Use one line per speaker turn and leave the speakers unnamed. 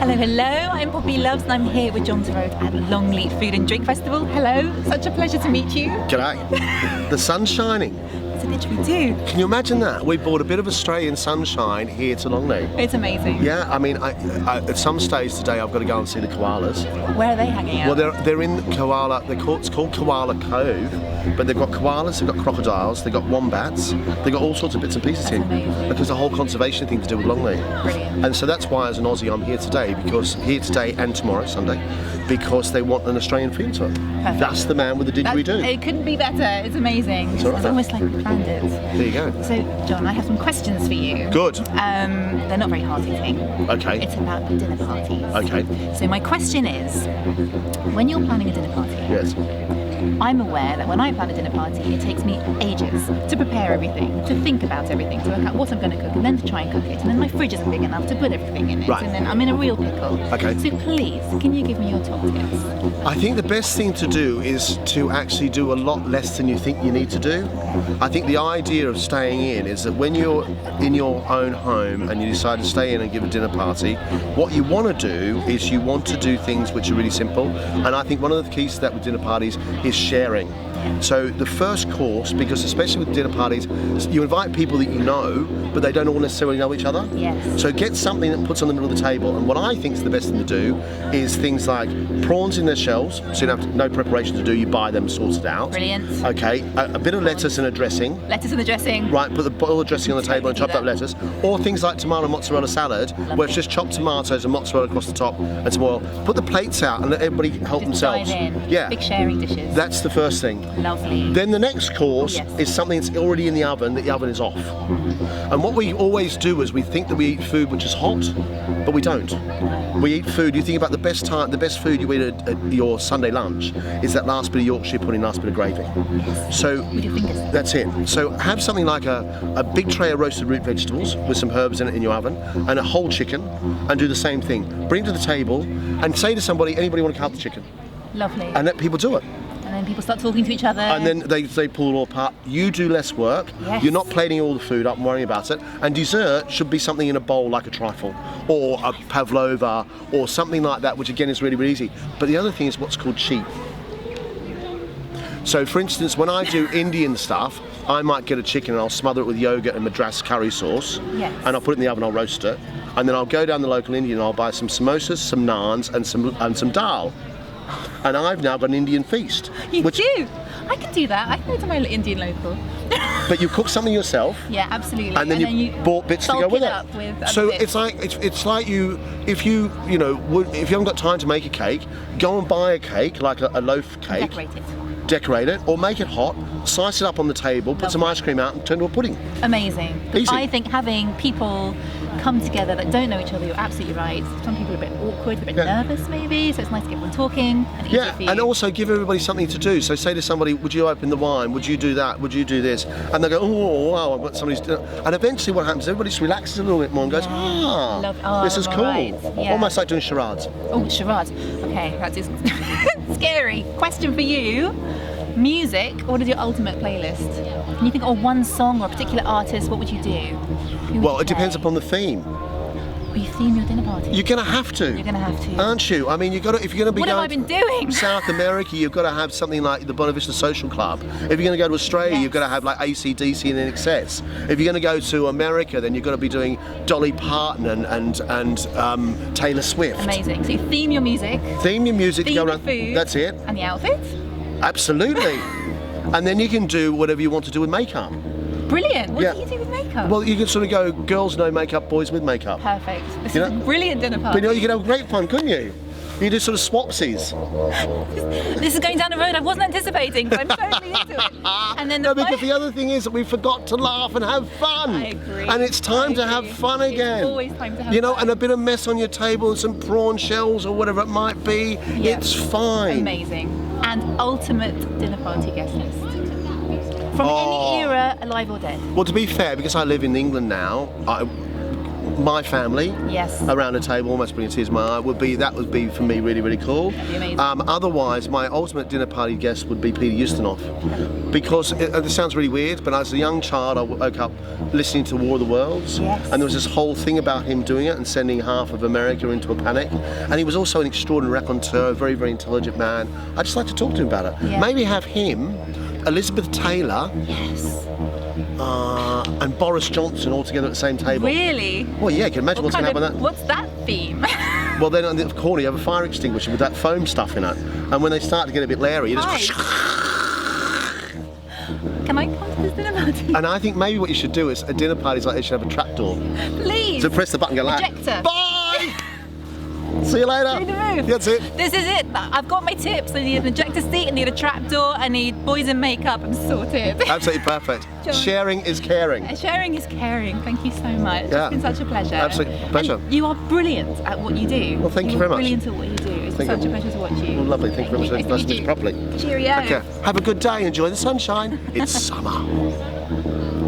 Hello, hello. I'm Poppy Loves and I'm here with John Torode at Longleat Food and Drink Festival. Hello, such a pleasure to meet you.
G'day. The sun's shining.
It's a literally do.
Can you imagine that? We brought a bit of Australian sunshine here to Longleat.
It's amazing.
Yeah, I mean, at some stage today I've got to go and see the koalas.
Where are they hanging out?
Well, they're in Koala, it's called Koala Cove, but they've got koalas, they've got crocodiles, they've got wombats, they've got all sorts of bits and pieces here.
Amazing.
Because the whole conservation thing to do with Longleat.
Brilliant.
And so that's why as an Aussie I'm here today and tomorrow, Sunday, because they want an Australian feel to it.
Perfect.
That's the man with the didgeridoo.
It couldn't be better. It's amazing.
It's all right.
It's almost like we planned it.
There you go.
So, John, I have some questions for you.
Good.
They're not very hard-hitting.
Okay.
It's about the dinner parties.
Okay.
So my question is, when you're planning a dinner party,
Yes.
I'm aware that when I plan a dinner party, it takes me ages to prepare everything, to think about everything, to work out what I'm going to cook, and then to try and cook it. And then my fridge isn't big enough to put everything in it.
Right.
And then I'm in a real pickle.
Okay.
So please, can you give me your top tips?
I think the best thing to do is to actually do a lot less than you think you need to do. I think the idea of staying in is that when you're in your own home and you decide to stay in and give a dinner party, what you want to do is you want to do things which are really simple. And I think one of the keys to that with dinner parties is sharing. So the first course, because especially with dinner parties, you invite people that you know, but they don't all necessarily know each other.
Yes.
So get something that puts on the middle of the table. And what I think is the best thing to do is things like prawns in their shells, so you don't have no preparation to do, you buy them sorted out.
Brilliant.
Okay, a bit of lettuce and a dressing.
Lettuce in the dressing.
Right, put the bottle of dressing on the table and
Totally
chopped up lettuce. Or things like tomato and mozzarella salad, where it's just chopped tomatoes and mozzarella across the top and some oil. Put the plates out and let everybody help
Just
themselves.
dive in.
Yeah.
Big sharing dishes.
That's the first thing.
Lovely.
Then the next course
Yes.
is something that's already in the oven, that the oven is off. And what we always do is we think that we eat food which is hot, but we don't. We eat food, you think about the best food you eat at your Sunday lunch is that last bit of Yorkshire pudding, last bit of gravy. So
With your fingers.
that's it. So have something like a big tray of roasted root vegetables with some herbs in it in your oven and a whole chicken, and do the same thing. Bring it to the table and say to somebody, anybody want to cut the chicken?
Lovely.
And let people do it.
And then people start talking to each other.
And then they pull it all apart. You do less work.
Yes.
You're not plating all the food up and worrying about it. And dessert should be something in a bowl like a trifle or a pavlova or something like that, which again is really, really easy. But the other thing is what's called cheap. So for instance, when I do Indian stuff, I might get a chicken and I'll smother it with yogurt and madras curry sauce.
Yes.
And I'll put it in the oven, I'll roast it. And then I'll go down the local Indian and I'll buy some samosas, some naans and some dal. And I've now got an Indian feast.
You do. I can do that. I can go to my Indian local.
But you cook something yourself.
Yeah, absolutely.
And then you bought bits to go
bulk
with
it
it.
up with
So
bits.
it's like if you haven't got time to make a cake, go and buy a cake, like a loaf cake. Decorate it, or make it hot, slice it up on the table, put some ice cream out and turn to a pudding.
Amazing.
Easy.
I think having people come together that don't know each other, you're absolutely right. Some people are a bit awkward, a bit nervous maybe, so it's nice to get everyone talking and easier for you.
And also give everybody something to do. So say to somebody, would you open the wine? Would you do that? Would you do this? And they go, oh wow, I've got somebody's dinner. And eventually what happens, everybody just relaxes a little bit more and goes, this is cool.
Right. Yeah.
Almost like doing charades.
Oh, charades. Okay, that is scary. Question for you. Music, what is your ultimate playlist? Can you think of one song or a particular artist, what would you do? Who would
Well,
you
it depends
play?
upon the theme.
Will you theme your dinner party?
You're going to have to.
You're going to have to.
Aren't you? I mean, if you're going to be
What have
going
I been doing?
South America, you've got to have something like the Bonavista Social Club. If you're going to go to Australia,
Yes.
you've got to have like AC/DC and NXS. If you're going to go to America, then you've got to be doing Dolly Parton and Taylor Swift.
Amazing. So you theme your music,
Theme your music to
theme
go
the
around.
food,
That's it.
and the outfits.
Absolutely. And then you can do whatever you want to do with makeup.
Brilliant. What
Yeah.
do you do with makeup?
Well, you can sort of go girls no makeup, boys with makeup.
Perfect. This
You
is a
know-
brilliant dinner
But
party.
you could have great fun, couldn't you? You do sort of swapsies.
This is going down a road I wasn't anticipating, but I'm totally into it. And then
No, because the other thing is that we forgot to laugh and have fun.
I agree.
And it's time to
I
have
agree.
fun again.
It's always time to have
You know,
fun.
and a bit of mess on your table and some prawn shells or whatever it might be.
Yeah.
It's fine.
Amazing. And ultimate dinner party guest list. From
Oh.
any era, alive or dead.
Well, to be fair, because I live in England now, my family
Yes.
around a table, almost bringing tears to my eye, would be for me really, really cool.
That'd be amazing.
Otherwise, my ultimate dinner party guest would be Peter Ustinov, because this sounds really weird, but as a young child, I woke up listening to War of the Worlds,
Yes.
and there was this whole thing about him doing it and sending half of America into a panic. And he was also an extraordinary raconteur, a very, very intelligent man. I'd just like to talk to him about it.
Yeah.
Maybe have him, Elizabeth Taylor,
Yes.
and Boris Johnson all together at the same table.
Really?
Well, yeah, you can imagine what's going to happen with that.
What's that theme?
Well, then on the corner you have a fire extinguisher with that foam stuff in it, and when they start to get a bit leery, you just.
Can I come to this dinner party?
And I think maybe what you should do is at dinner parties like this, you should have a trapdoor.
Please.
So press the button, and go like,
Projector.
bye. See you later.
Through the roof.
That's it.
This is it. I've got my tips. I need an ejector seat, I need a trapdoor, I need boys in makeup. I'm sorted.
Absolutely perfect.
John.
Sharing is caring.
Sharing is caring. Thank you so much.
Yeah.
It's been such a pleasure.
Absolute pleasure.
And you are brilliant at what you do.
Well, thank you very much.
Brilliant at what you do. It's
Thank
such
you.
a pleasure to watch you.
Well, lovely. Thank you very much. Nice to meet you properly.
Cheerio.
Okay. Have a good day. Enjoy the sunshine. It's summer.